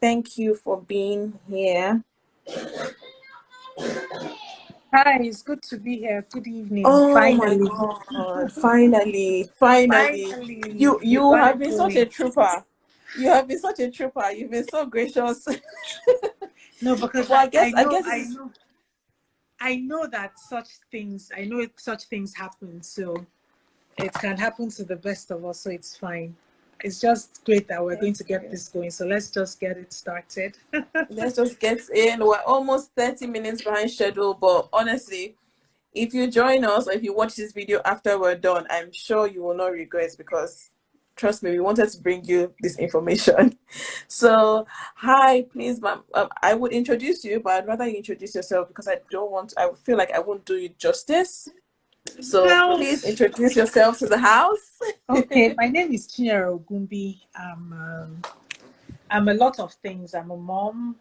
Thank you for being here. Hi, it's good to be here. Good evening. Oh Finally. my God! Finally. Finally. We You got have it been such a going. trooper. You have been such a trooper. You've been so gracious. No, because Well, I I know guess this is I know that such things happen. So it can happen to the best of us, so it's fine. It's just great that we're going thank to get you. this going. So let's just get it started. Let's just get in. We're almost 30 minutes behind schedule, but honestly, if you join us or if you watch this video after we're done, I'm sure you will not regret because trust me, we wanted to bring you this information. So, hi, please, ma'am. I would introduce you, but I'd rather you introduce yourself because I feel like I won't do you justice. So, Well, please introduce yourself to the house. okay. My name is Chinenye Ogunbi. I'm a lot of things. I'm a mom.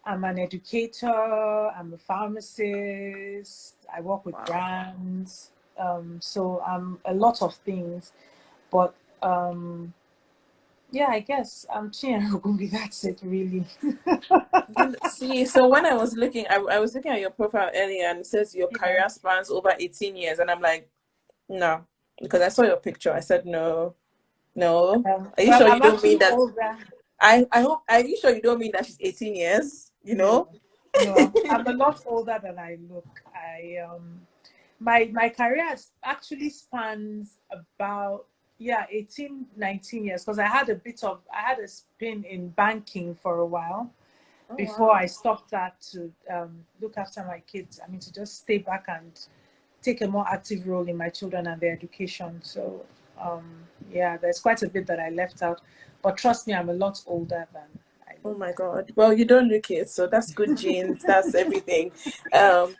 I'm an educator, I'm a pharmacist, I work with Wow. brands. So I'm a lot of things. But yeah, I guess I'm Chinenye Ogunbi. That's it, really. See, so when I was looking, I was looking at your profile earlier and it says your Yeah. career spans over 18 years. And I'm like, no, because I saw your picture. I said, no. No. Are you Well, sure you I'm don't mean actually that? older. I hope, are you sure you don't mean that she's 18 years? You No, know? no, I'm a lot older than I look. My career actually spans about 18, 19 years because I had a spin in banking for a while Oh, before I wow. stopped that to look after my kids. I mean, to just stay back and take a more active role in my children and their education. So yeah, there's quite a bit that I left out, but trust me, I'm a lot older than I Oh look. my God. Well, you don't look it, so that's good genes. That's everything. Um,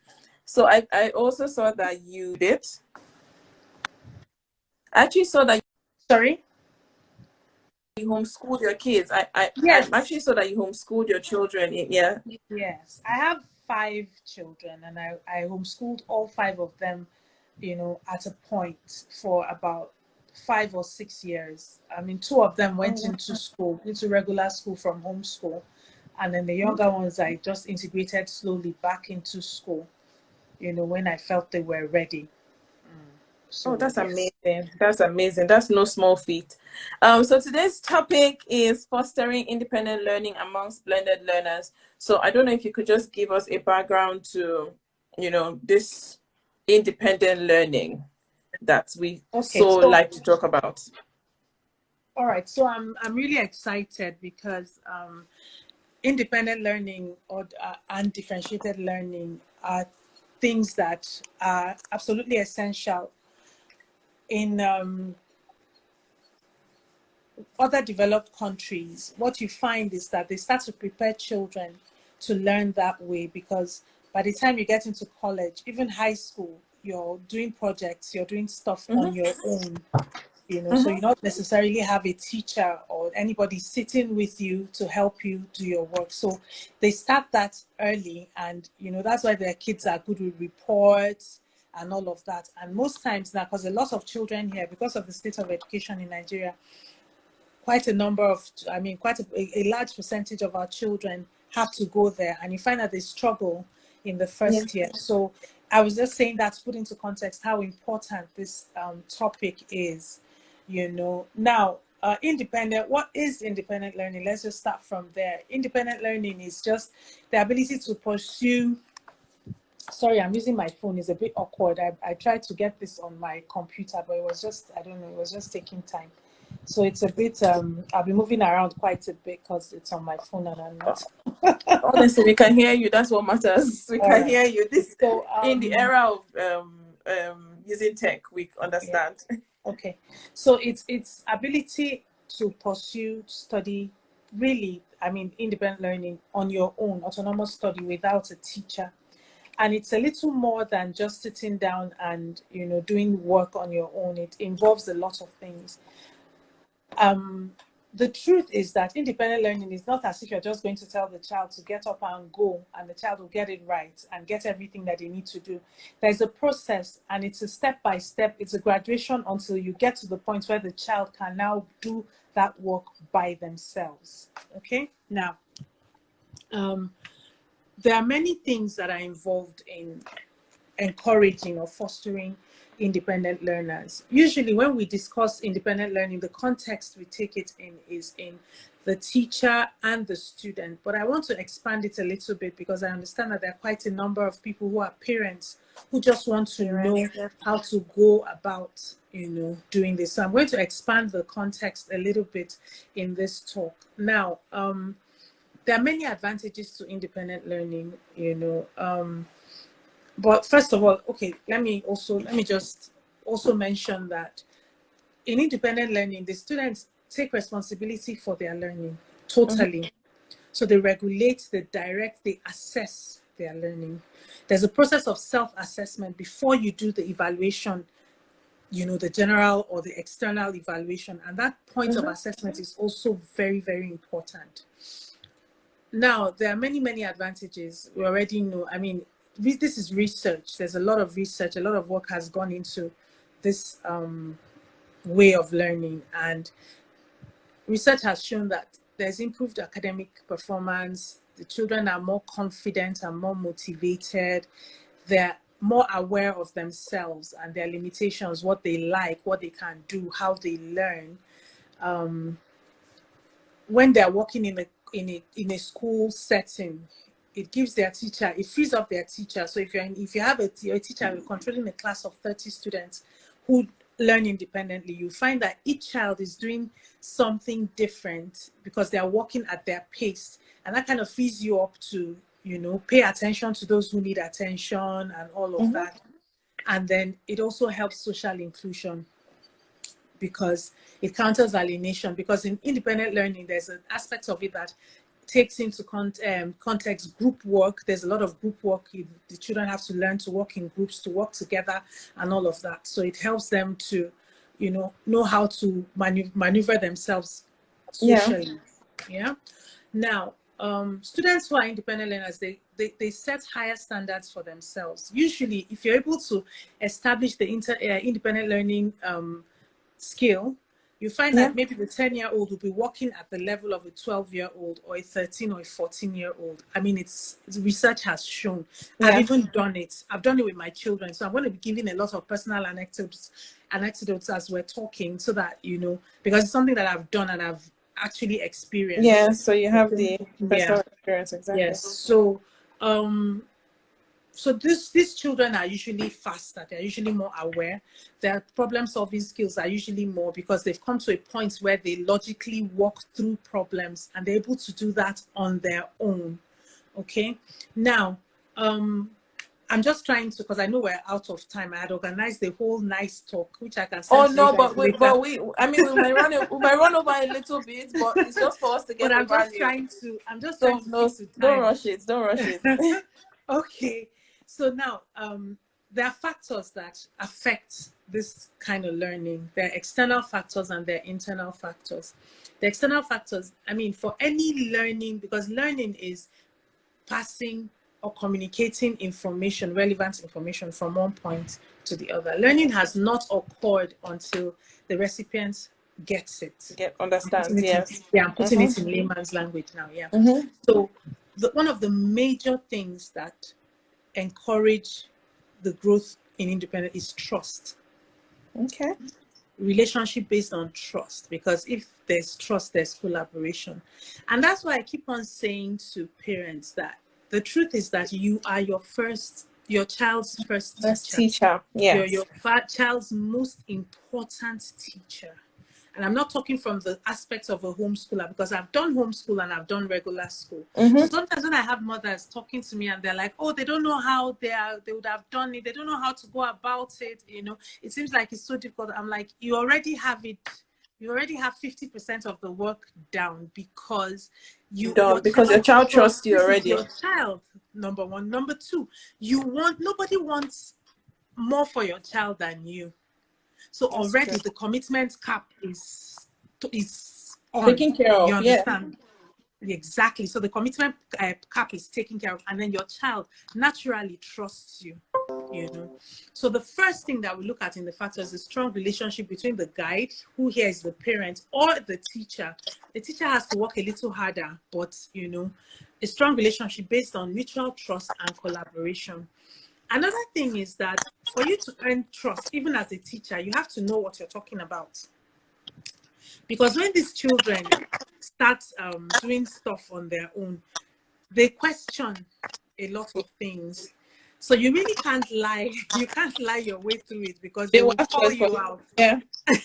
so I also saw that you did. I actually saw that Sorry. you homeschooled your kids. I Yes. actually saw that you homeschooled your children. Yeah. Yes, I have 5 children, and I homeschooled all 5 of them, at a point for about 5 or 6 years. I mean, 2 of them went Oh, into regular school from homeschool, and then the younger ones I just integrated slowly back into school, when I felt they were ready. oh, So, that's yes. amazing. That's amazing. That's no small feat. So today's topic is fostering independent learning amongst blended learners. So I don't know if you could just give us a background to, this independent learning that we Okay, so so like to talk about. all right, so I'm really excited because independent learning and differentiated learning are things that are absolutely essential in other developed countries. What you find is that they start to prepare children to learn that way because by the time you get into college, even high school, you're doing projects, you're doing stuff on Mm-hmm, your own. So you mm-hmm. don't necessarily have a teacher or anybody sitting with you to help you do your work. So they start that early, and that's why their kids are good with reports and all of that. And most times now, because a lot of children here, because of the state of education in Nigeria, quite a large percentage of our children have to go there, and you find that they struggle in the Yeah. first year. So I was just saying that to put into context how important this topic is. Now, what is independent learning? Let's just start from there. Independent learning is just the ability to pursue. Sorry, I'm using my phone. It's a bit awkward. I tried to get this on my computer, but it was just, I don't know, it was just taking time. So it's a bit, I'll be moving around quite a bit because it's on my phone and I'm not. Honestly, we can hear you. That's what matters. We All can right. hear you. This So, in the era of using tech, we yeah. understand. Okay. So it's ability to pursue study, really, I mean, independent learning on your own, autonomous study without a teacher. And it's a little more than just sitting down and doing work on your own. It involves a lot of things. The truth is that independent learning is not as if you're just going to tell the child to get up and go and the child will get it right and get everything that they need to do. There's a process, and it's a step by step. It's a graduation until you get to the point where the child can now do that work by themselves. Okay, now there are many things that are involved in encouraging or fostering independent learners. Usually when we discuss independent learning, the context we take it in is in the teacher and the student. But I want to expand it a little bit because I understand that there are quite a number of people who are parents who just want to know how to go about, doing this. So I'm going to expand the context a little bit in this talk. Now, there are many advantages to independent learning, but first of all, okay, let me just also mention that in independent learning, the students take responsibility for their learning totally. So they regulate, they direct, they assess their learning. There's a process of self-assessment before you do the evaluation, the general or the external evaluation. And that point of assessment is also very, very important. Now, there are many, many advantages. We already know. I mean, this is research. There's a lot of research. A lot of work has gone into this way of learning. And research has shown that there's improved academic performance. The children are more confident and more motivated. They're more aware of themselves and their limitations, what they like, what they can do, how they learn. When they're working in a school setting, it gives their teacher, it frees up their teacher. So if you have a teacher controlling a class of 30 students who learn independently, you find that each child is doing something different because they are working at their pace, and that kind of frees you up to pay attention to those who need attention and all of that. And then it also helps social inclusion because it counters alienation, because in independent learning there's an aspect of it that takes into context group work. There's a lot of group work. The children have to learn to work in groups, to work together and all of that. So it helps them to, know how to maneuver themselves socially. Yeah. Now, students who are independent learners, they set higher standards for themselves. Usually, if you're able to establish the independent learning skill, you find that maybe the 10-year-old will be working at the level of a 12-year-old or a 13 or a 14-year-old. I mean, research has shown. I've even done it. I've done it with my children. So I'm going to be giving a lot of personal anecdotes as we're talking, so that, because it's something that I've done and I've actually experienced. Yeah, so you have the personal experience, exactly. Yes. So these children are usually faster. They're usually more aware. Their problem-solving skills are usually more because they've come to a point where they logically walk through problems and they're able to do that on their own. Okay. Now, I'm just trying to, because I know we're out of time. I had organized the whole nice talk, which I can send Oh to no, you guys later. we might run over a little bit, but it's just for us to get the value. I'm just trying to don't rush it. Okay. So now, there are factors that affect this kind of learning. There are external factors and there are internal factors. The external factors, I mean, for any learning, because learning is passing or communicating information, relevant information from one point to the other. Learning has not occurred until the recipient gets it. Understands, yes. I'm putting it in layman's language now, So one of the major things that encourage the growth in independence is trust. Okay. Relationship based on trust, because if there's trust, there's collaboration. And that's why I keep on saying to parents that the truth is that you are your child's first teacher. Yes. You're your child's most important teacher. And I'm not talking from the aspects of a homeschooler, because I've done homeschool and I've done regular school. So sometimes when I have mothers talking to me and they're like, oh, they don't know how they would have done it. They don't know how to go about it. It seems like it's so difficult. I'm like, you already have it. You already have 50% of the work down because your child trusts you already. Your child, number one. Number two, nobody wants more for your child than you. So that's already true. The commitment cap is on. Taken care of. You understand? Yeah. Exactly. So the commitment cap is taken care of, and then your child naturally trusts you. you know. So the first thing that we look at in the factors is strong relationship between the guide, who here is the parent, or the teacher. The teacher has to work a little harder, but, you know, a strong relationship based on mutual trust and collaboration. Another thing is that for you to earn trust, even as a teacher, you have to know what you're talking about. Because when these children start doing stuff on their own, they question a lot of things. So you really can't lie. You can't lie your way through it, because they will call you out. Yeah.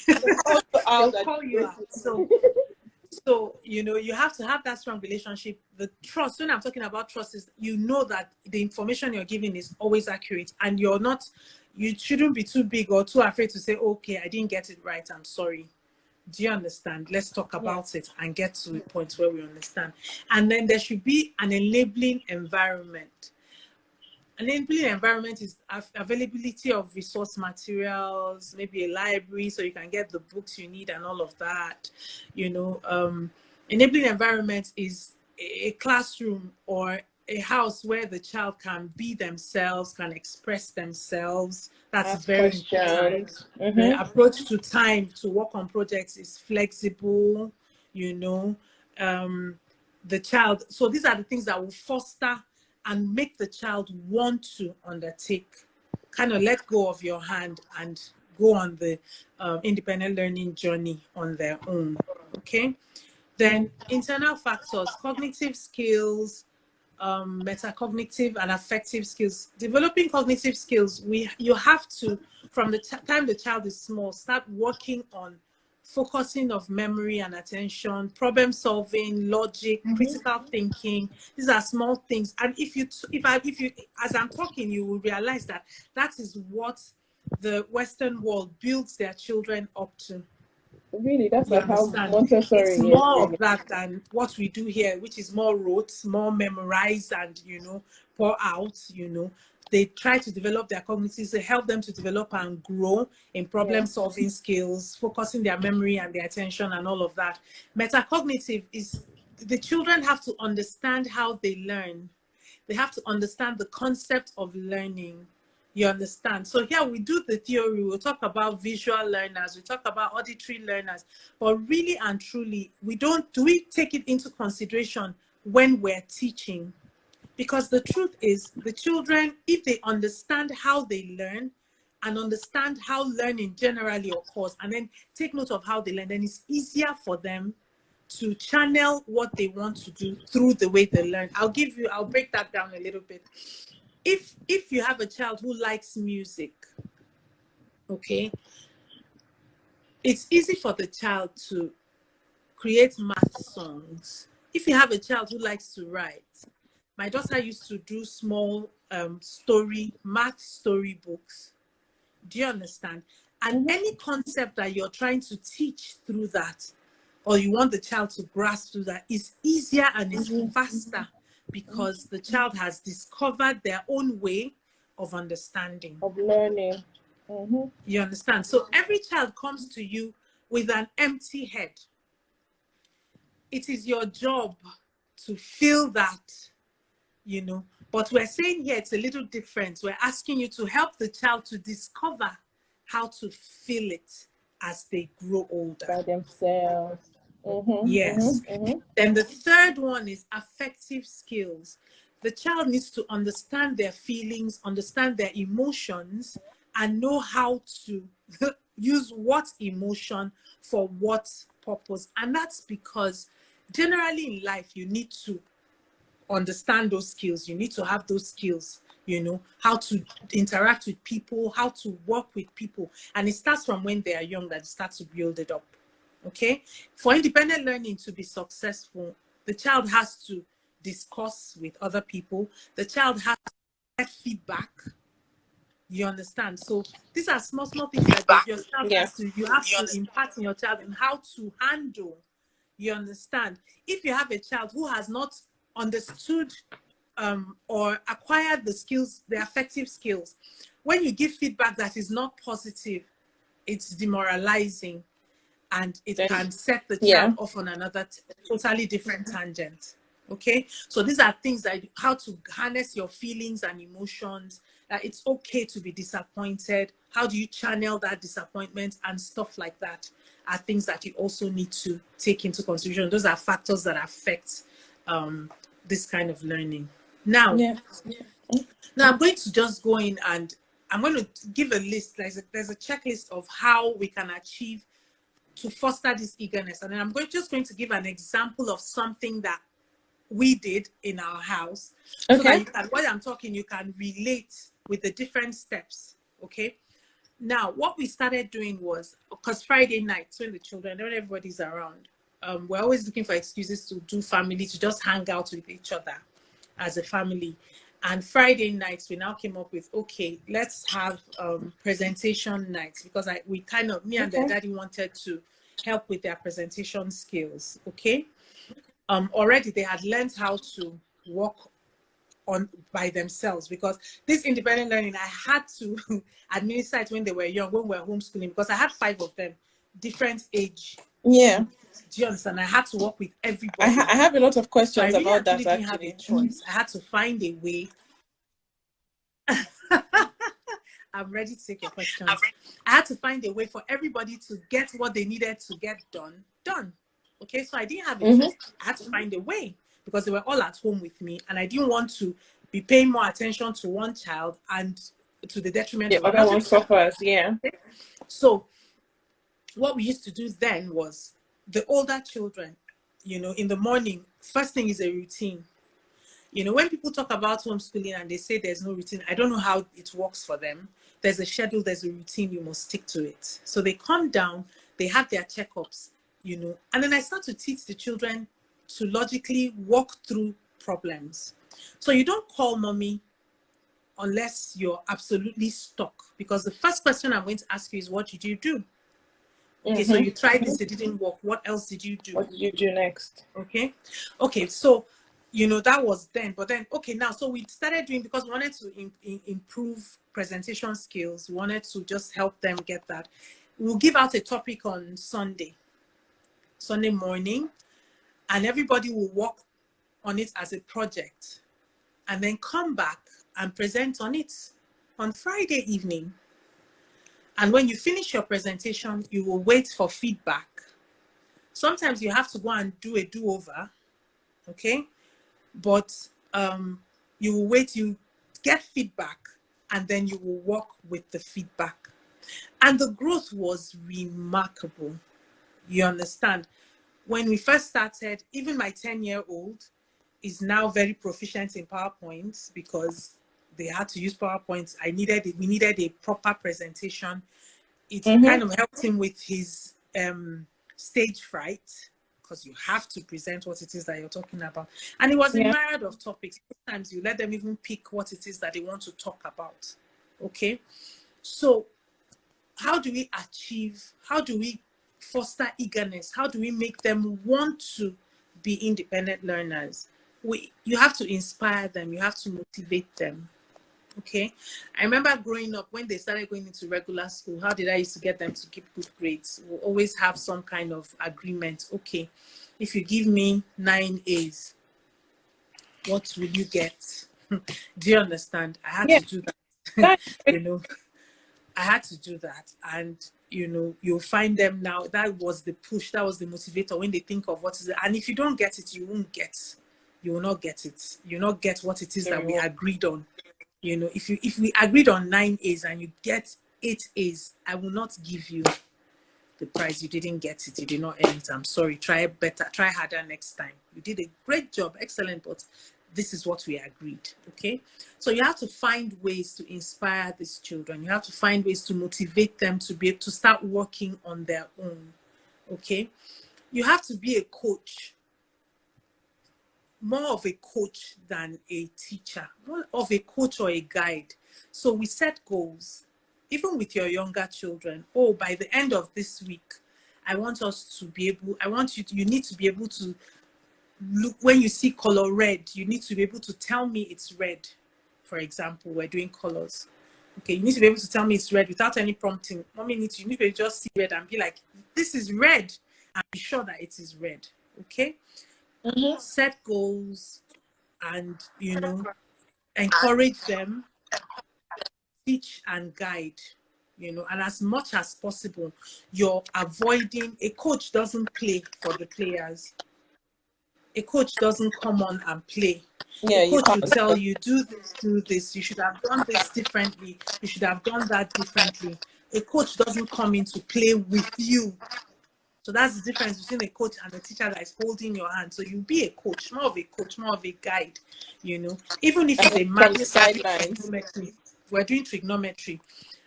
They'll call you out. So, you know, you have to have that strong relationship. The trust, when I'm talking about trust, is you know that the information you're giving is always accurate, and you shouldn't be too big or too afraid to say, okay, I didn't get it right, I'm sorry. Do you understand? Let's talk about it and get to a point where we understand. And then there should be an enabling environment. An enabling environment is availability of resource materials, maybe a library so you can get the books you need and all of that. You know, enabling environment is a classroom or a house where the child can be themselves, can express themselves. That's very important. The approach to time to work on projects is flexible, you know. The child, so these are the things that will foster and make the child want to undertake, kind of let go of your hand and go on the independent learning journey on their own. Okay. Then internal factors, cognitive skills, metacognitive and affective skills. Developing cognitive skills, you have to, from the time the child is small, start working on focusing of memory and attention, problem solving, logic, critical thinking. These are small things, and if you as I'm talking, you will realize that that is what the Western world builds their children up to. Really, that's like how Montessori is. It's more of that than what we do here, which is more rote, more memorized, and, you know, pour out. You know, they try to develop their cognitive, to help them to develop and grow in problem solving skills, focusing their memory and their attention and all of that. Metacognitive is the children have to understand how they learn. They have to understand the concept of learning. You understand? So here we do the theory, we'll talk about visual learners, we talk about auditory learners, but really and truly, do we take it into consideration when we're teaching? Because the truth is, the children, if they understand how they learn and understand how learning generally occurs, and then take note of how they learn, then it's easier for them to channel what they want to do through the way they learn. I'll break that down a little bit. If you have a child who likes music, okay, it's easy for the child to create math songs. If you have a child who likes to write, my daughter used to do small math story books. Do you understand? And any concept that you're trying to teach through that, or you want the child to grasp through that, is easier and is faster, because the child has discovered their own way of understanding, of learning. You understand? So every child comes to you with an empty head. It is your job to fill that, you know. But we're saying here it's a little different. We're asking you to help the child to discover how to fill it as they grow older. By themselves. Yes. Then the third one is affective skills. The child needs to understand their feelings, understand their emotions, and know how to use what emotion for what purpose. And that's because generally in life, you need to understand those skills. You need to have those skills, you know, how to interact with people, how to work with people. And it starts from when they are young, that it starts to build it up. Okay, for independent learning to be successful, the child has to discuss with other people. The child has to get feedback. You understand? So these are small things that your child has to, you have to impart in your child and how to handle. You understand? If you have a child who has not understood or acquired the skills, the affective skills, when you give feedback that is not positive, it's demoralizing. And it can set the child off on another totally different tangent. Okay, so these are things that how to harness your feelings and emotions, that it's okay to be disappointed. How do you channel that disappointment and stuff like that are things that you also need to take into consideration. Those are factors that affect this kind of learning. Now, now I'm going to just go in and I'm going to give a list. There's a checklist of how we can achieve to foster this eagerness. And then I'm just going to give an example of something that we did in our house, so that you can, while I'm talking, you can relate with the different steps. Okay. Now, what we started doing was, because Friday nights when the children, when everybody's around, we're always looking for excuses to do family, to just hang out with each other as a family. And Friday nights, we now came up with, okay, let's have presentation nights, because me and the daddy wanted to help with their presentation skills. Okay. Already they had learned how to work on by themselves, because this independent learning, I had to administer it when they were young, when we were homeschooling, because I had 5 of them, different age. Yeah. Do you understand? I had to work with everybody. I have a lot of questions so I really about that. Didn't have a choice. I had to find a way. I'm ready to take your questions. I had to find a way for everybody to get what they needed to get done. Okay, so I didn't have a choice. I had to find a way, because they were all at home with me, and I didn't want to be paying more attention to one child and to the detriment of other one suffers. Yeah. So what we used to do then was, the older children, in the morning, first thing is a routine. When people talk about homeschooling and they say there's no routine, I don't know how it works for them. There's a schedule, there's a routine, you must stick to it. So they come down, they have their checkups, and then I start to teach the children to logically walk through problems. So you don't call mommy unless you're absolutely stuck, because the first question I'm going to ask you is, what did you do? Okay, so you tried this, it didn't work. What else did you do? What did you do next? Okay, so that was then. But then, okay, now, so we started doing, because we wanted to improve presentation skills. We wanted to just help them get that. We'll give out a topic on Sunday morning, and everybody will work on it as a project, and then come back and present on it on Friday evening. And when you finish your presentation, you will wait for feedback. Sometimes you have to go and do a do-over, okay? But you will wait, you get feedback, and then you will work with the feedback. And the growth was remarkable. You understand? When we first started, even my 10-year-old is now very proficient in PowerPoint, because they had to use PowerPoint. We needed a proper presentation. It kind of helped him with his stage fright, because you have to present what it is that you're talking about. And it was a myriad of topics. Sometimes you let them even pick what it is that they want to talk about. Okay. So how do we foster eagerness? How do we make them want to be independent learners? You have to inspire them. You have to motivate them. Okay. I remember growing up, when they started going into regular school, how did I used to get them to keep good grades? We'll always have some kind of agreement. Okay, if you give me 9 A's, what will you get? Do you understand? I had to do that. I had to do that. And you'll find them now. That was the push, that was the motivator when they think of what is it. And if you don't get it, you will not get it. You'll not get what it is that we agreed on. If we agreed on 9 A's and you get 8 A's, I will not give you the prize. You didn't get it. You did not earn it. I'm sorry. Try better. Try harder next time. You did a great job. Excellent. But this is what we agreed. Okay. So you have to find ways to inspire these children. You have to find ways to motivate them to be able to start working on their own. Okay. You have to be a coach. More of a coach than a teacher, more of a coach or a guide. So we set goals, even with your younger children. Oh, by the end of this week, I want you need to be able to look, when you see color red, you need to be able to tell me it's red. For example, we're doing colors. Okay, you need to be able to tell me it's red without any prompting. You need to be able to just see red and be like, this is red, and be sure that it is red. Okay. Set goals and encourage them teach and guide, you know, and as much as possible, you're avoiding, a coach doesn't play for the players. A coach doesn't come on and play. Yeah, A you coach will can't. tell you, do this, you should have done this differently, you should have done that differently. A coach doesn't come in to play with you. So that's the difference between a coach and a teacher that is holding your hand. So you be a coach, more of a coach, more of a guide, you know. Even if it's a From math the sidelines. trigonometry, we're doing trigonometry.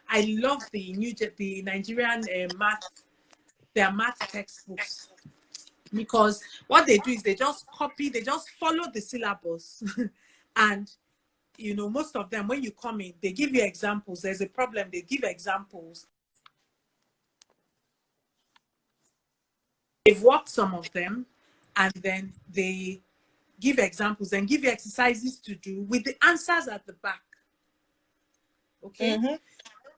I love the Nigerian their math textbooks, because what they do is they just copy, they just follow the syllabus. And you know, most of them, when you come in, they give you examples. There's a problem, they give examples. They've worked some of them, and then they give examples and give you exercises to do with the answers at the back. Okay? Mm-hmm.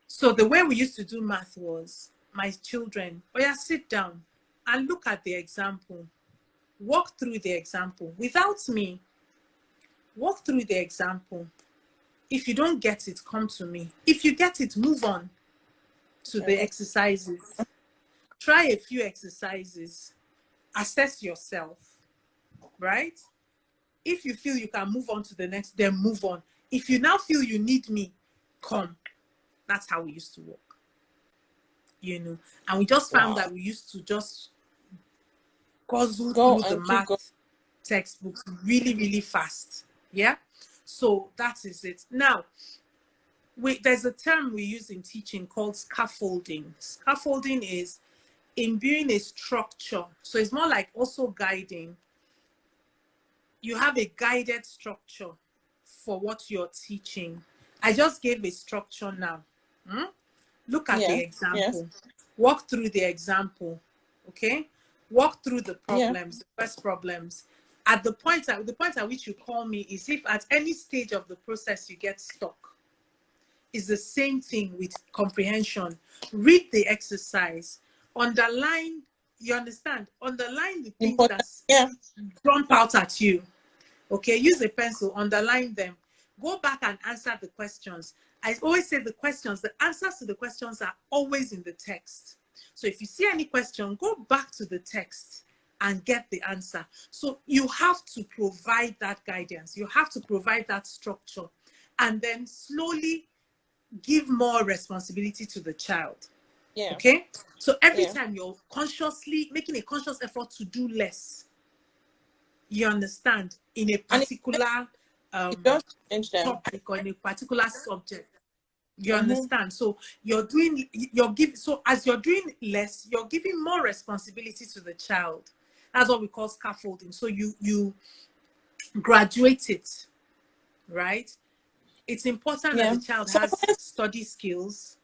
So the way we used to do math was, my children, oh yeah, sit down and look at the example. Walk through the example without me. Walk through the example. If you don't get it, come to me. If you get it, move on to the exercises. Try a few exercises. Assess yourself, right? If you feel you can move on to the next, then move on. If you now feel you need me, come. That's how we used to work, you know. And we just found that we used to just guzzle through the math textbooks really, really fast. Yeah. So that is it. Now, there's a term we use in teaching called scaffolding. Scaffolding is imbuing a structure. So it's more like also guiding. You have a guided structure for what you're teaching. I just gave a structure now. Look at the example. Yes. Walk through the example. Okay? Walk through the problems, the first problems. At the point at which you call me is if at any stage of the process you get stuck. It's the same thing with comprehension. Read the exercise. Underline, you understand? Underline the things that jump out at you. Okay, use a pencil, underline them. Go back and answer the questions. I always say the answers to the questions are always in the text. So if you see any question, go back to the text and get the answer. So you have to provide that guidance. You have to provide that structure, and then slowly give more responsibility to the child. Yeah. Okay. So every time you're consciously making a conscious effort to do less, you understand, in a particular topic or in a particular subject. You understand? So so as you're doing less, you're giving more responsibility to the child. That's what we call scaffolding. So you graduate it, right? It's important that the child has study skills.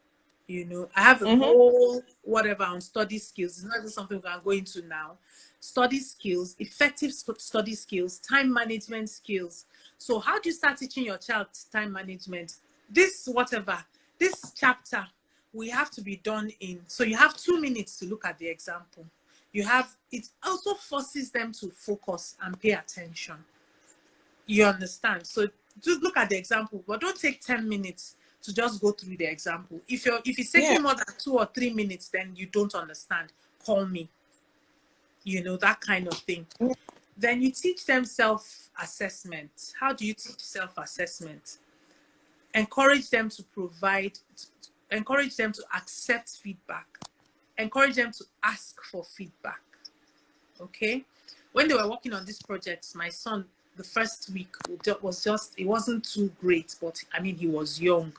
You know, I have a whole whatever on study skills. It's not even something we can go into now. Study skills, effective study skills, time management skills. So how do you start teaching your child time management? This chapter, we have to be done in. So you have 2 minutes to look at the example. It also forces them to focus and pay attention. You understand? So just look at the example, but don't take 10 minutes to just go through the example. If it's taking more than 2 or 3 minutes, then you don't understand. Call me. You know, that kind of thing. Then you teach them self-assessment. How do you teach self-assessment? Encourage them to accept feedback. Encourage them to ask for feedback. Okay? When they were working on this project, my son, the first week it wasn't too great, but I mean, he was young.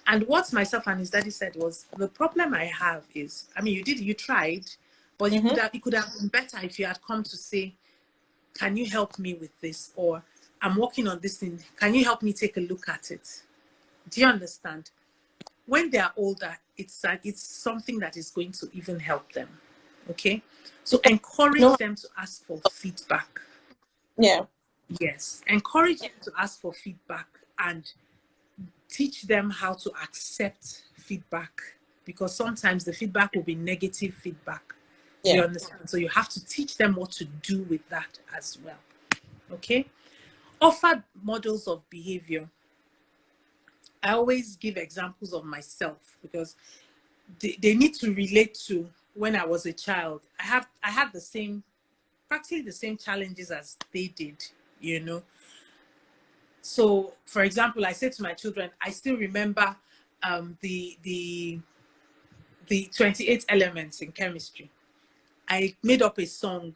And what myself and his daddy said was, the problem I have is, I mean, you tried, but it could have been better if you had come to say, can you help me with this? Or I'm working on this thing. Can you help me take a look at it? Do you understand? When they are older, it's something that is going to even help them. Okay? So encourage them to ask for feedback. Yeah. Yes. Encourage them to ask for feedback and teach them how to accept feedback, because sometimes the feedback will be negative feedback. Do you understand? So you have to teach them what to do with that as well. Okay? Offer models of behavior. I always give examples of myself because they need to relate to when I was a child. I had the same, practically the same challenges as they did, you know. So, for example, I say to my children, I still remember the 28 elements in chemistry. I made up a song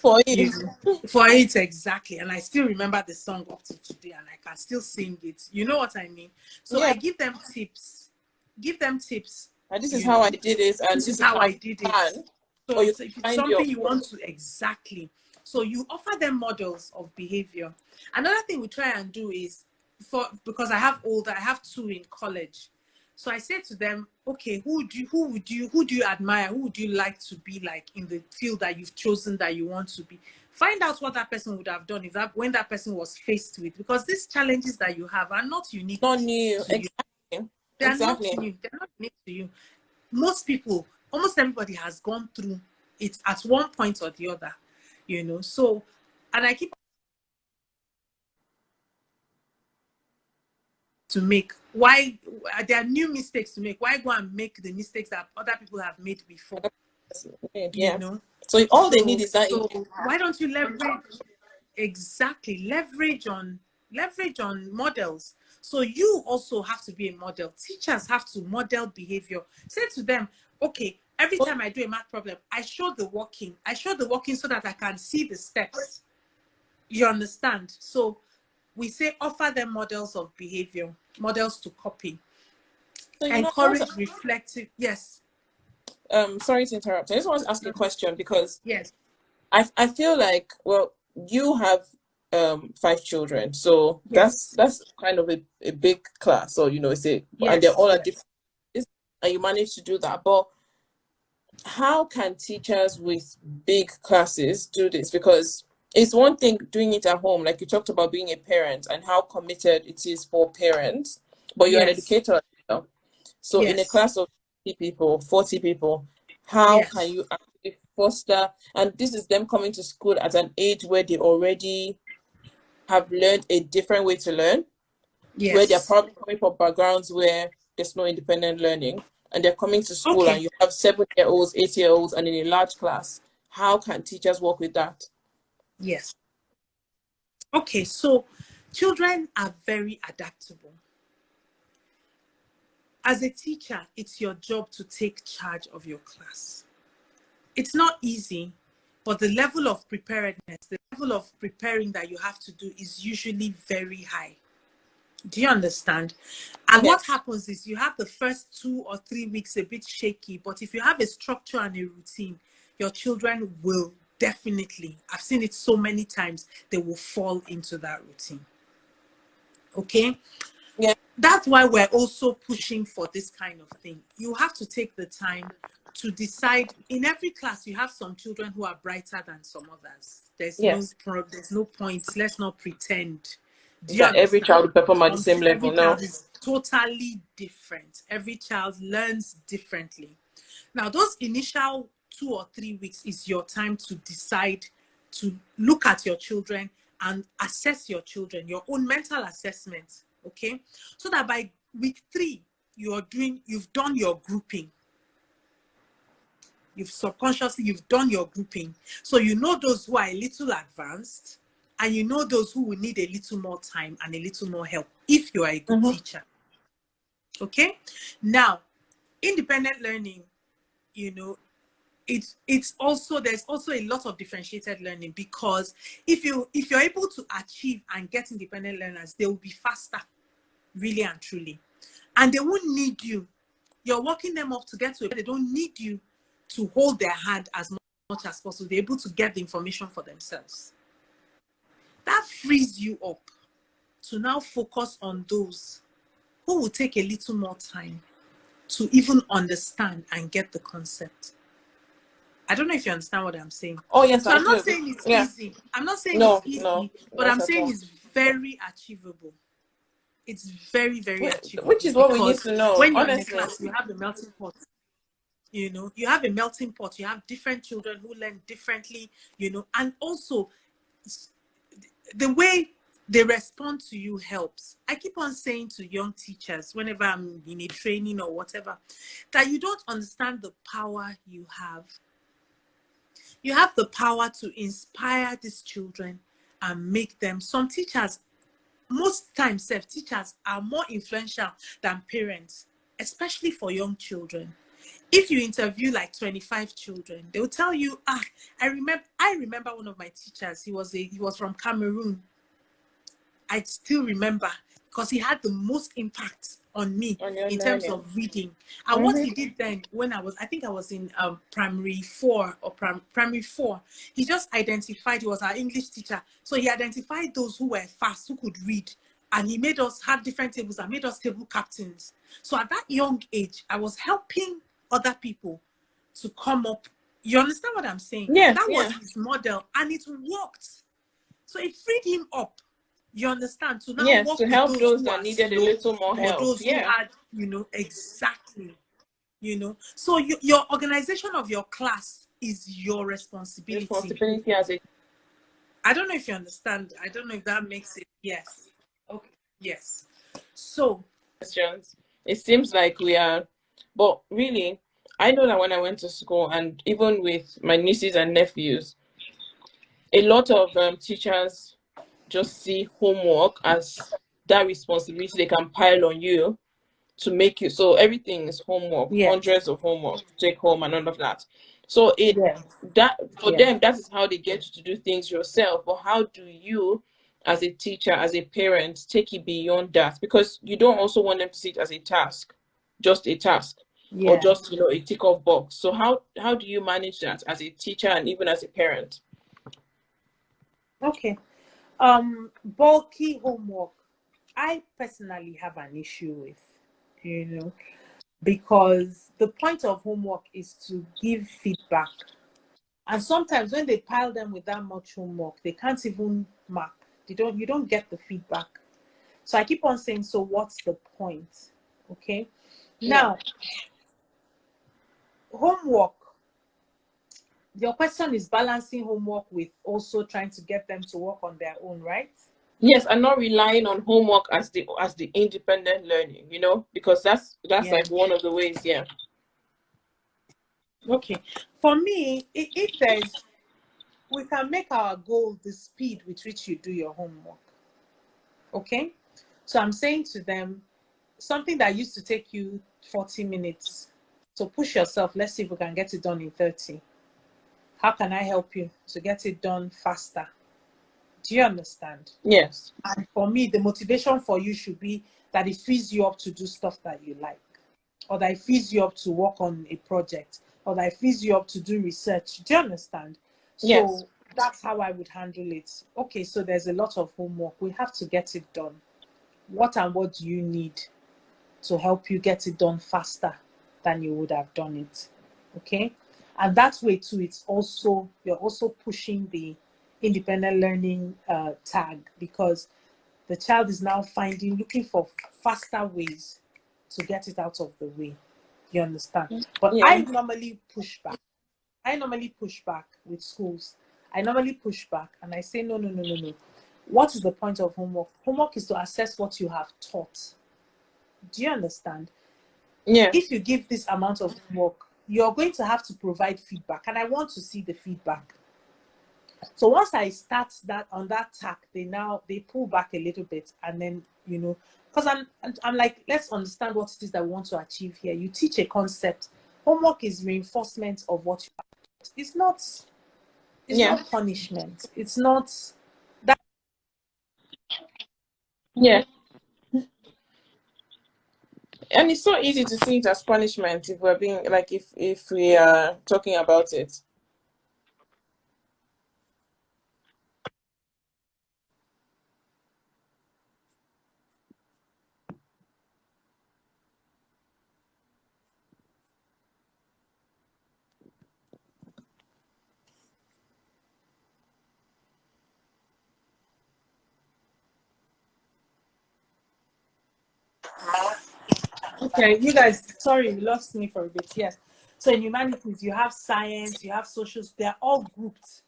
For you you. know, for it exactly, and I still remember the song up to today, and I can still sing it. You know what I mean? So Yeah. I give them tips. Give them tips. And this is You how I know, did it, and this this is is how how I you did it. can, or So, you so if it's find your something you want to exactly, so you offer them models of behavior. Another thing we try and do is because I have two in college. So I say to them, okay, who do you admire? Who would you like to be like in the field that you've chosen that you want to be? Find out what that person would have done if that when that person was faced with, because these challenges that you have are not unique not new. to you. Exactly. They are not Exactly. new. They're not unique to you. Most people, almost everybody has gone through it at one point or the other, you know. So, and I keep to make why there are new mistakes to make. Why go and make the mistakes that other people have made before? You Yeah. know. So all they need So is that so why don't you leverage exactly leverage on models? So you also have to be a model. Teachers have to model behavior. Say to them, okay, every time I do a math problem, I show the working so that I can see the steps. You understand? So we say offer them models of behavior, models to copy, so encourage reflective. Yes. sorry to interrupt. I just want to ask a question because Yes. I feel like, well, you have 5 children, so Yes. that's kind of a big class. So it's and they're Yes. all at Yes. different, and you manage to do that. But how can teachers with big classes do this? Because it's one thing doing it at home, like you talked about being a parent and how committed it is for parents, but you're an Yes. educator, so in a Yes. class of 50 people, 40 people, how can Yes. you actually foster? And this is them coming to school at an age where they already have learned a different way to learn, where they're Yes. probably coming from backgrounds where there's no independent learning, and they're coming to school and Okay. you have 7-year-olds, 8-year-olds, and in a large class. How can teachers work with that? Yes. Okay. So children are very adaptable. As a teacher, it's your job to take charge of your class. It's not easy, but the level of preparedness, the level of preparing that you have to do is usually very high. Do you understand? And what Yes. happens is you have the first 2 or 3 weeks a bit shaky, but if you have a structure and a routine, your children will definitely, I've seen it so many times, they will fall into that routine. Okay? Yeah. That's why we're also pushing for this kind of thing. You have to take the time to decide. In every class, you have some children who are brighter than some others. There's Yes. no point. Let's not pretend. Do you That every understand? child will perform at the same Every level. No. child is totally different. Every child learns differently. Now, those initial 2 or 3 weeks is your time to decide, to look at your children and assess your children, your own mental assessment. Okay, so that by week 3 you've done your grouping. You've done your grouping, so you know those who are a little advanced and you know those who will need a little more time and a little more help if you are a good teacher. Okay, now independent learning, you know, it's also, there's also a lot of differentiated learning, because if you're able to achieve and get independent learners, they will be faster, really and truly, and they won't need you. You're working them up to get to it. They don't need you to hold their hand as much as possible. They're able to get the information for themselves. That frees you up to now focus on those who will take a little more time to even understand and get the concept. I don't know if you understand what I'm saying. Oh yes, So I I'm not do. saying it's Yeah. easy. I'm not saying it's No, no, easy, but not I'm at saying all. it's very achievable. It's very, very Which achievable, is what we need because to know, when you're in a honestly. class, you have a melting pot. You have a melting pot. You have different children who learn differently, and also the way they respond to you helps. I keep on saying to young teachers, whenever I'm in a training or whatever, that you don't understand the power you have. You have the power to inspire these children and make them. Some teachers, most times, teachers are more influential than parents, especially for young children. If you interview like 25 children, they will tell you, I remember one of my teachers. He was from Cameroon. I still remember because he had the most impact on me in terms of reading. And what he did then, when I think I was in primary 4 or primary 4, he just identified, he was our English teacher. So he identified those who were fast, who could read. And he made us have different tables and made us table captains. So at that young age, I was helping other people to come up. You understand what I'm saying? Yes, that was his model, and it worked. So it freed him up. You understand? To now work to with help those who that are needed slow, a little more or help. those who had, exactly. So your organization of your class is your responsibility As a I don't know if you understand. I don't know if that makes it. Yes. Okay. Yes. So questions. It seems like we are, but really, I know that when I went to school, and even with my nieces and nephews, a lot of teachers just see homework as that responsibility they can pile on you to make you. So everything is homework, yes. hundreds of homework to take home and all of that. So Yes. that for Yes. them, that is how they get you to do things yourself. But how do you, as a teacher, as a parent, take it beyond that? Because you don't also want them to see it as a task, just a task, or Yeah. just a tick off box. So how do you manage that as a teacher and even as a parent? Okay. Bulky homework, I personally have an issue with, because the point of homework is to give feedback. And sometimes when they pile them with that much homework, they can't even mark. You don't get the feedback. So I keep on saying, so what's the point? Okay. Now, homework. Your question is balancing homework with also trying to get them to work on their own, right? Yes, and not relying on homework as the independent learning, because that's like one of the ways. Yeah. Okay. For me, if we can make our goal the speed with which you do your homework. Okay. So I'm saying to them, something that used to take you 40 minutes. So push yourself. Let's see if we can get it done in 30. How can I help you to get it done faster? Do you understand? Yes. And for me, the motivation for you should be that it frees you up to do stuff that you like, or that it frees you up to work on a project, or that it frees you up to do research. Do you understand? Yes. So that's how I would handle it. Okay, so there's a lot of homework. We have to get it done. What do you need to help you get it done faster than you would have done it? Okay? And that way too, you're also pushing the independent learning tag, because the child is now looking for faster ways to get it out of the way. You understand? But I normally push back. With schools. I normally push back and I say, no. What is the point of homework? Homework is to assess what you have taught. Do you understand? Yeah. If you give this amount of homework, you're going to have to provide feedback, and I want to see the feedback. So once I start that on that tack, they pull back a little bit, and then because I'm like, let's understand what it is that we want to achieve here. You teach a concept. Homework is reinforcement of what you have taught. It's not punishment. It's not that. Yeah. And it's so easy to see it as punishment if we're being like if we are talking about it. Okay, you guys, sorry, you lost me for a bit. Yes. So in humanities, you have science, you have socials, they're all grouped.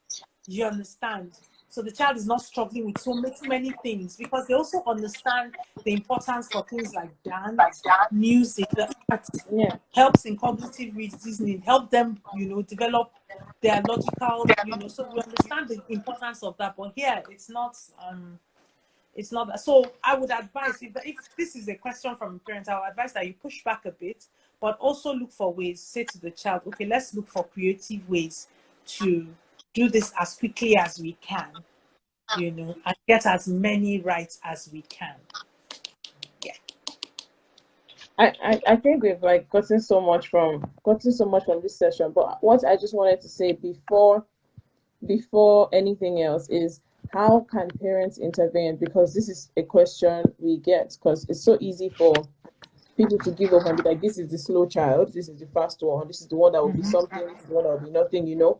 You understand? So the child is not struggling with so many things, because they also understand the importance for things like dance, music, the arts. Yeah. Helps in cognitive reasoning, help them, develop their logical, so we understand the importance of that. But here it's not. So I would advise, if this is a question from parents, I would advise that you push back a bit, but also look for ways. Say to the child, okay, let's look for creative ways to do this as quickly as we can, and get as many rights as we can. Yeah. I think we've like gotten so much from this session. But what I just wanted to say before anything else is, how can parents intervene? Because this is a question we get, because it's so easy for people to give up and be like, this is the slow child, this is the fast one, this is the one that will be something, this is the one that will be nothing.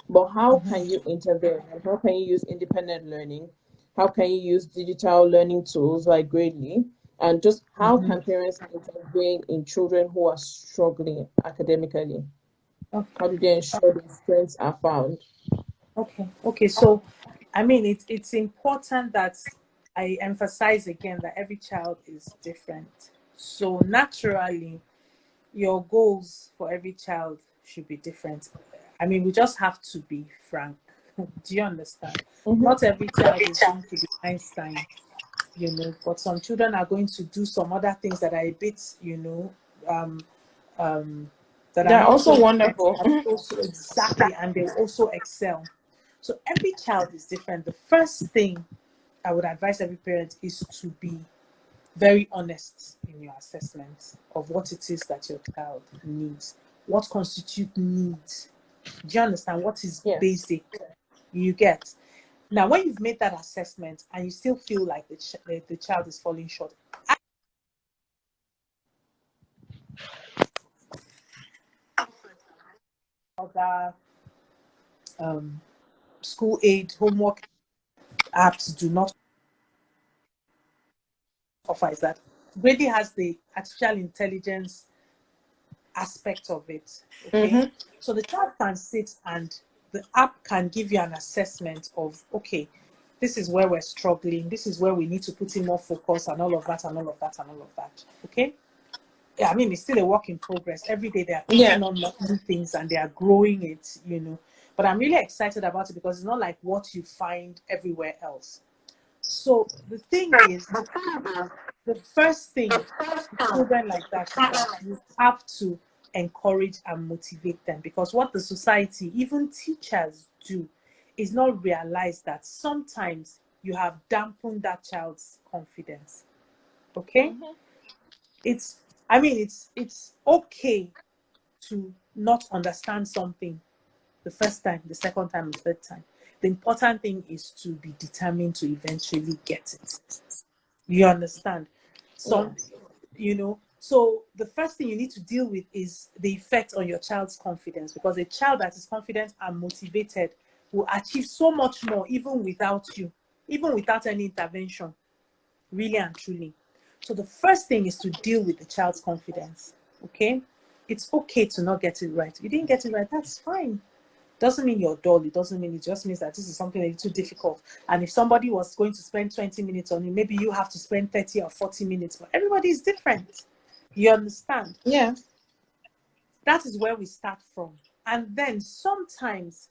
But how can you intervene, and how can you use independent learning? How can you use digital learning tools like Gradely? And just how can parents intervene in children who are struggling academically? How do they ensure their strengths are found? Okay. So, I mean, it's important that I emphasize again that every child is different. So naturally, your goals for every child should be different. I mean, we just have to be frank. Do you understand? Not every child is going to be Einstein, but some children are going to do some other things that are a bit, that are They're not also so wonderful. also exactly, and they also excel. So every child is different. The first thing I would advise every parent is to be very honest in your assessment of what it is that your child needs. What constitutes needs? Do you understand? What is Yes. basic? You get. Now, when you've made that assessment and you still feel like the child is falling short, other school aid homework apps do not offer is that Grady has the artificial intelligence aspect of it. Okay. So the child can sit and the app can give you an assessment of, okay, this is where we're struggling, this is where we need to put in more focus, and all of that and all of that and all of that. Okay. Yeah, I mean, it's still a work in progress. Every day they are putting on new things and they are growing it. But I'm really excited about it because it's not like what you find everywhere else. So the thing is, the first thing children like that, you have to encourage and motivate them, because what the society, even teachers, do is not realize that sometimes you have dampened that child's confidence. Okay. It's okay to not understand something the first time, the second time, the third time. The important thing is to be determined to eventually get it. You understand? So, so the first thing you need to deal with is the effect on your child's confidence, because a child that is confident and motivated will achieve so much more even without you, even without any intervention, really and truly. So the first thing is to deal with the child's confidence. Okay? It's okay to not get it right. You didn't get it right, that's fine. Doesn't mean you're dull. It doesn't mean, it just means that this is something a little difficult. And if somebody was going to spend 20 minutes on it, maybe you have to spend 30 or 40 minutes. But everybody is different. You understand? Yeah. That is where we start from. And then sometimes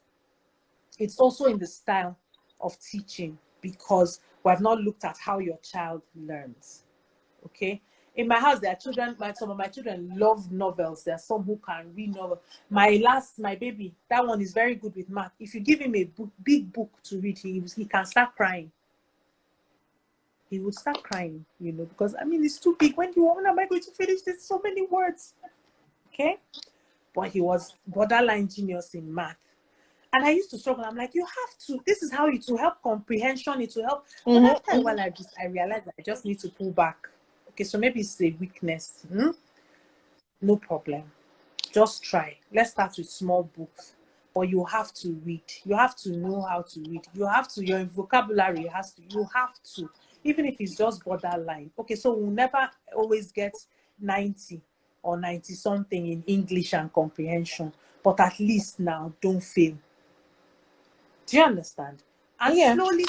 it's also in the style of teaching, because we have not looked at how your child learns. Okay. In my house, there are children, some of my children love novels. There are some who can read novels. My baby, that one is very good with math. If you give him a big book to read, he can start crying. He would start crying, because it's too big. When am I going to finish this? So many words. Okay. But he was borderline genius in math. And I used to struggle. I'm like, you have to, this is how it will help comprehension, it will help. But after a while, I realized that I just need to pull back. Okay, so maybe it's a weakness. No problem. Just try. Let's start with small books. But you have to read. You have to know how to read. Your vocabulary you have to, even if it's just borderline. Okay, so we'll never always get 90 or 90 something in English and comprehension. But at least now, don't fail. Do you understand? And Yeah. slowly,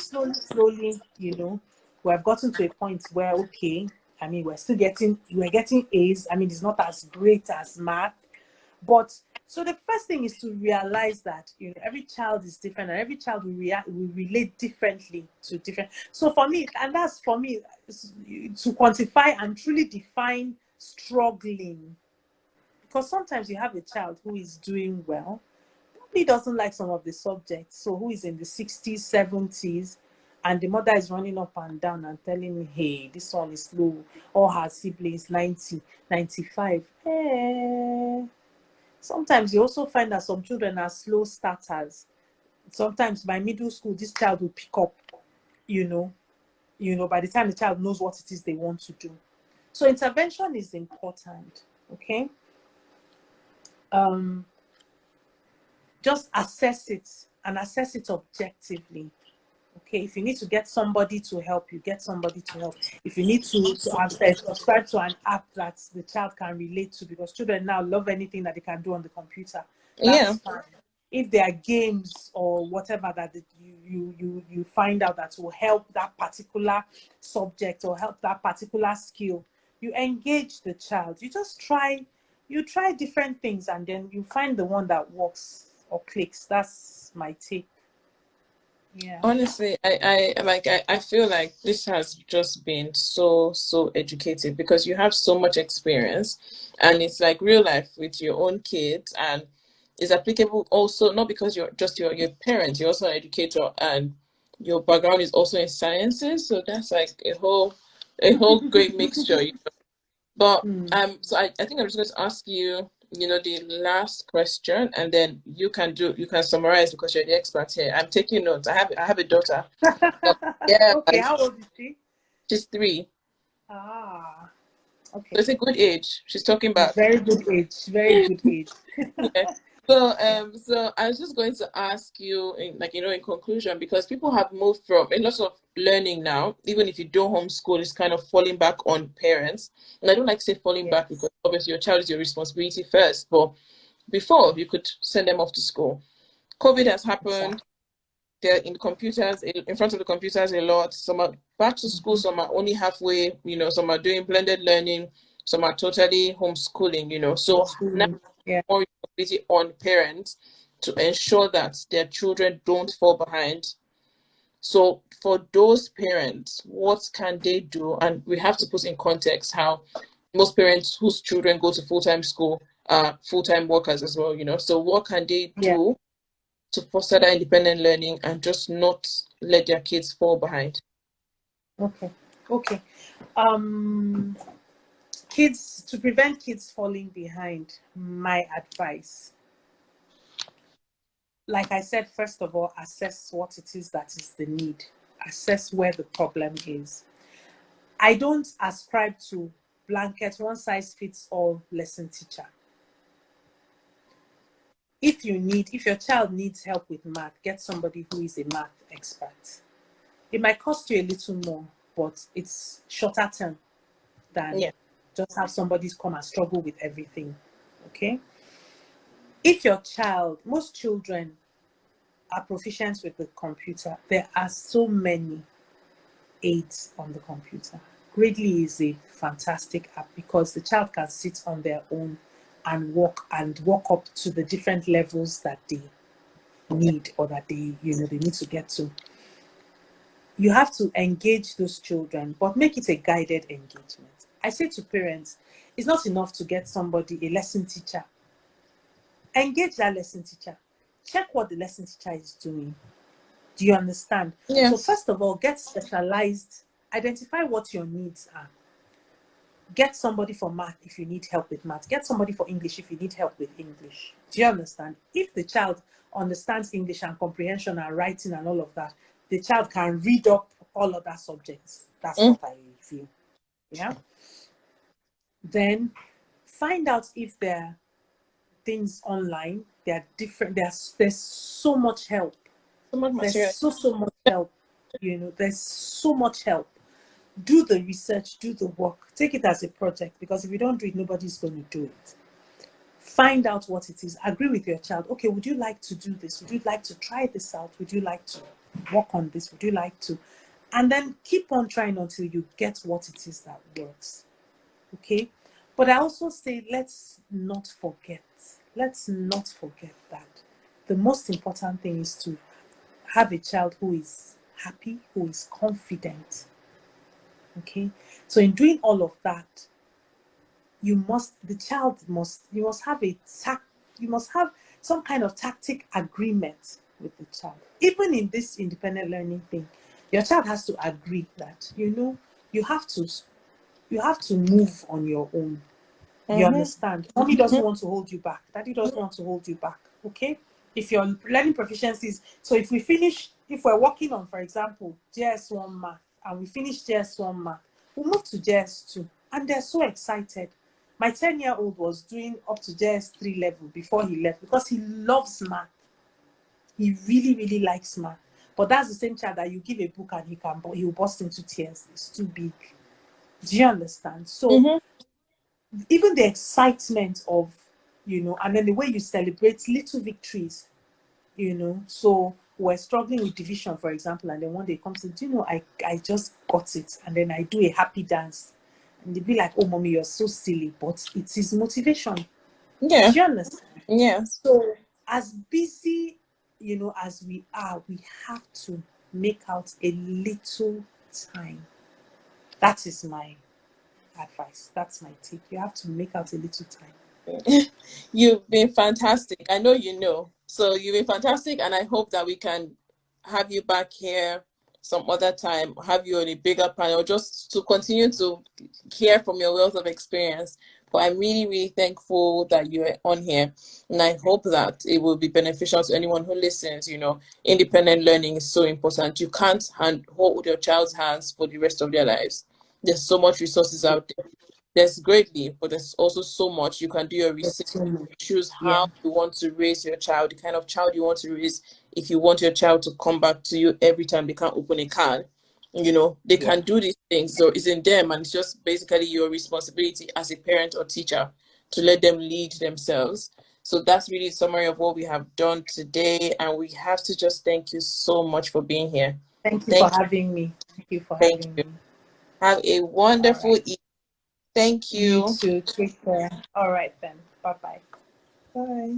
we have gotten to a point where, okay, I mean, we're getting A's. I mean, it's not as great as math, but so the first thing is to realize that every child is different, and every child will relate differently to different. So for me, and that's for me, to quantify and truly define struggling, because sometimes you have a child who is doing well, he doesn't like some of the subjects, so who is in the 60s, 70s, and the mother is running up and down and telling me, hey, this one is slow, all her siblings 90, 95. Sometimes you also find that some children are slow starters. Sometimes by middle school, this child will pick up, by the time the child knows what it is they want to do. So intervention is important, okay? Just assess it, and assess it objectively. Okay, if you need to get somebody to help you, get somebody to help. If you need to subscribe to an app that the child can relate to, because children now love anything that they can do on the computer, Yeah. that's fine. If there are games or whatever that you find out that will help that particular subject or help that particular skill, you engage the child. You try different things, and then you find the one that works or clicks. That's my take. Yeah. Honestly, I feel like this has just been so educative, because you have so much experience, and it's like real life with your own kids, and it's applicable also, not because you're just your parent, you're also an educator, and your background is also in sciences, so that's like a whole great mixture. But so I think I'm just going to ask you, the last question, and then you can summarize, because you're the expert here. I'm taking notes. I have a daughter. So, yeah, Okay, how old is she? she's 3. Ah, So okay. it's a good age. She's talking back. Very good age. Very good age. Yeah. So I was just going to ask you, in conclusion, because people have moved from a lot of learning now, even if you don't homeschool, it's kind of falling back on parents. And I don't like to say falling back, Yes, because obviously your child is your responsibility first. But before, you could send them off to school. COVID has happened. exactly. They're in front of the computers a lot. Some are back to school, some are only halfway, some are doing blended learning, some are totally homeschooling. So now Schooling. Yeah. more responsibility on parents to ensure that their children don't fall behind. So for those parents, what can they do? And we have to put in context how most parents whose children go to full-time school are full-time workers as well. So what can they Yeah. do to foster that independent learning and just not let their kids fall behind? Okay. Okay. Um, to prevent kids falling behind, my advice, like I said, first of all, assess what it is that is the need. Assess where the problem is. I don't ascribe to blanket one size fits all lesson teacher. If your child needs help with math, get somebody who is a math expert. It might cost you a little more, but it's shorter term than Yeah. just have somebody come and struggle with everything. Okay. If your child, most children are proficient with the computer, there are so many aids on the computer. Gradely is a fantastic app because the child can sit on their own and walk up to the different levels that they need, or that they need to get to. You have to engage those children, but make it a guided engagement. I say to parents, it's not enough to get somebody, a lesson teacher. Engage that lesson teacher. Check what the lesson teacher is doing. Do you understand? So Yes. first of all, get specialized, identify what your needs are. Get somebody for math if you need help with math. Get somebody for English if you need help with English. Do you understand? If the child understands English and comprehension and writing and all of that, the child can read up all other subjects. That's Mm. what I feel. Yeah. Then find out if there are things online. There are different. There's so much help. So much There's material. so much help. There's so much help. Do the research, do the work, take it as a project, because if you don't do it, nobody's going to do it. Find out what it is. Agree with your child. Okay, would you like to do this? Would you like to try this out? Would you like to work on this? Would you like to? And then keep on trying until you get what it is that works. Okay. But I also say, let's not forget that the most important thing is to have a child who is happy, who is confident. Okay. So in doing all of that, you must have you must have some kind of tactic agreement with the child. Even in this independent learning thing, your child has to agree that, you have to move on your own. You understand? Mommy doesn't want to hold you back. Daddy doesn't want to hold you back. Okay? If you're learning proficiencies, so if we're working on, for example, JS1 math, and we finish JS1 math, we'll move to JS2. And they're so excited. My 10-year-old was doing up to JS3 level before he left because he loves math. He really, really likes math. But that's the same child that you give a book and he'll burst into tears. It's too big. Do you understand? So even the excitement of, and then the way you celebrate little victories, so we're struggling with division, for example, and then one day comes and, I just got it, and then I do a happy dance, and they'll be like, oh, mommy, you're so silly, but it is motivation. Yeah. Do you understand? Yes. So as busy, as we are, we have to make out a little time. That is my advice. That's my tip. You have to make out a little time. You've been fantastic. I know you know. So you've been fantastic, and I hope that we can have you back here some other time, have you on a bigger panel, just to continue to hear from your wealth of experience. But I'm really, really thankful that you're on here, and I hope that it will be beneficial to anyone who listens. Independent learning is so important. You can't hold your child's hands for the rest of their lives. There's so much resources out there. There's greatly, but there's also so much you can do your research, choose how you want to raise your child, the kind of child you want to raise. If you want your child to come back to you every time they can't open a can, they can do these things. So it's in them, and it's just basically your responsibility as a parent or teacher to let them lead themselves. So that's really a summary of what we have done today, and we have to just thank you so much for being here. Thank you for having me. Thank you for Thank having you. me. Have a wonderful evening. Thank You you. too. Take care. All right then. Bye-bye. Bye.